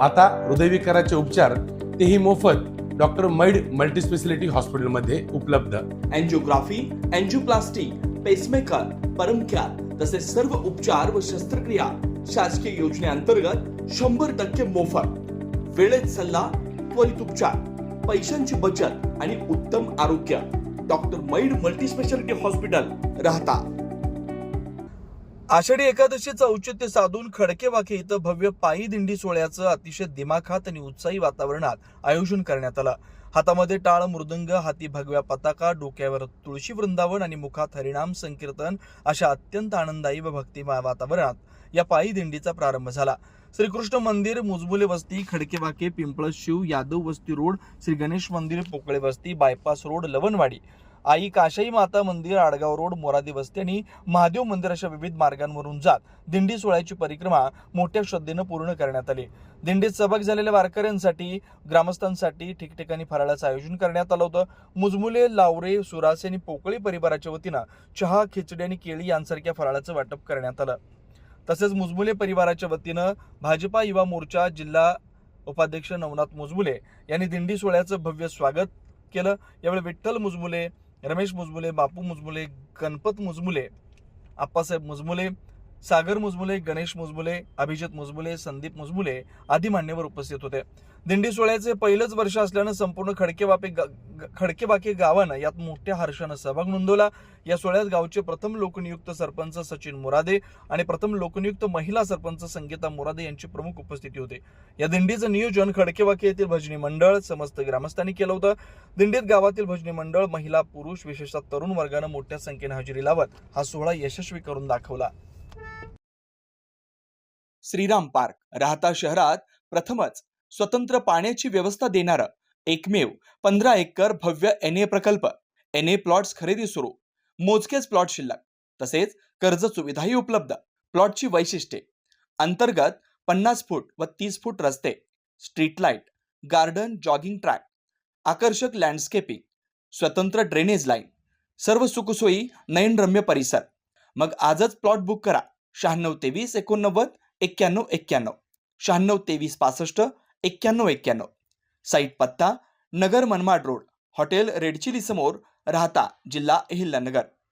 आता हृदयविकाराचे उपचार तेही मोफत डॉक्टर मैड मल्टीस्पेशालिटी हॉस्पिटलमध्ये उपलब्ध। अँजिओग्राफी, अँजिओप्लास्टी, पेसमेकर, परमकॅर तसेच सर्व उपचार व शस्त्रक्रिया शासकीय योजनेअंतर्गत 100% मोफत। वेळेत सल्ला, त्वरित उपचार, पैशांची बचत आणि उत्तम आरोग्य। डॉक्टर मैड मल्टीस्पेशालिटी हॉस्पिटल, राहता। आषाढी एकादशीचं औचित्य साधून खडकेवाके इथं भव्य पायी दिंडी सोहळ्याचं अतिशय दिमाखात आणि उत्साही वातावरणात आयोजन करण्यात आलं। हातामध्ये टाळ मृदंग, हाती भगव्या पताका, डोक्यावर तुळशी वृंदावन आणि मुखात हरिनाम संकीर्तन अशा अत्यंत आनंददायी व भक्तिमय वातावरणात या पायी दिंडीचा प्रारंभ झाला। श्रीकृष्ण मंदिर, मुजबुले वस्ती, खडकेवाके, पिंपळशिव, यादव वस्ती रोड, श्री गणेश मंदिर, पोकळे वस्ती, बायपास रोड, लवणवाडी, आई काशाई माता मंदिर, आडगाव रोड, मोरादी वस्ती आणि महादेव मंदिर अशा विविध मार्गांवरून जात दिंडी सोहळ्याची परिक्रमा मोठ्या श्रद्धेनं पूर्ण करण्यात आली। दिंडीत सहभाग झालेल्या वारकऱ्यांसाठी, ग्रामस्थांसाठी ठिकठिकाणी फराळाचं आयोजन करण्यात आलं होतं। मुजमुले, लावरे, सुरासे आणि पोकळी परिवाराच्या वतीनं चहा, खिचडी आणि केळी यांसारख्या फराळाचं वाटप करण्यात आलं। तसेच मुजमुले परिवाराच्या वतीनं भाजपा युवा मोर्चा जिल्हा उपाध्यक्ष नवनाथ मुजमुले यांनी दिंडी सोहळ्याचं भव्य स्वागत केलं। यावेळी विठ्ठल मुजमुले, रमेश मुजमुले, बापू मुजमुले, गणपत मुजमुले, आप्पासाहेब मुजमुले, सागर मुजमुले, गणेश मुजमुले, अभिजित मुजमुले, संदीप मुजमुले आदी मान्यवर उपस्थित होते। दिंडी सोहळ्याचे पहिलेच वर्ष असल्यानं संपूर्ण खडकेवाके गावानं यात मोठ्या हर्षानं सहभाग नोंदवला। या सोहळ्यात गावचे प्रथम लोकनियुक्त सरपंच सचिन मोरादे आणि प्रथम लोकनियुक्त महिला सरपंच संगीता मोरादे यांची प्रमुख उपस्थिती होती। या दिंडीचं नियोजन खडकेवाके येथील भजनी मंडळ, समस्त ग्रामस्थांनी केलं होतं। दिंडीत गावातील भजनी मंडळ, महिला, पुरुष, विशेषतः तरुण वर्गानं मोठ्या संख्येने हजेरी लावत हा सोहळा यशस्वी करून दाखवला। श्रीराम पार्क, राहता शहरात प्रथमच स्वतंत्र पाण्याची व्यवस्था देणारं एकमेव 15 एकर भव्य NA प्रकल्प। NA प्लॉट्स खरेदी सुरू, मोजकेच प्लॉट शिल्लक, तसेच कर्ज सुविधाही उपलब्ध। प्लॉटची वैशिष्ट्ये: अंतर्गत 50 फूट व 30 फूट रस्ते, street light, garden, jogging track, आकर्षक लँडस्केपिंग, स्वतंत्र ड्रेनेज लाईन, सर्व सुखसोयी, नयनरम्य परिसर। मग आजच प्लॉट बुक करा। 96 23 89 91 91, 96 23 65 91 91। साईट पत्ता: Nagar Manmad road, hotel red chilli समोर, राहता, जिल्हा अहिल्यानगर।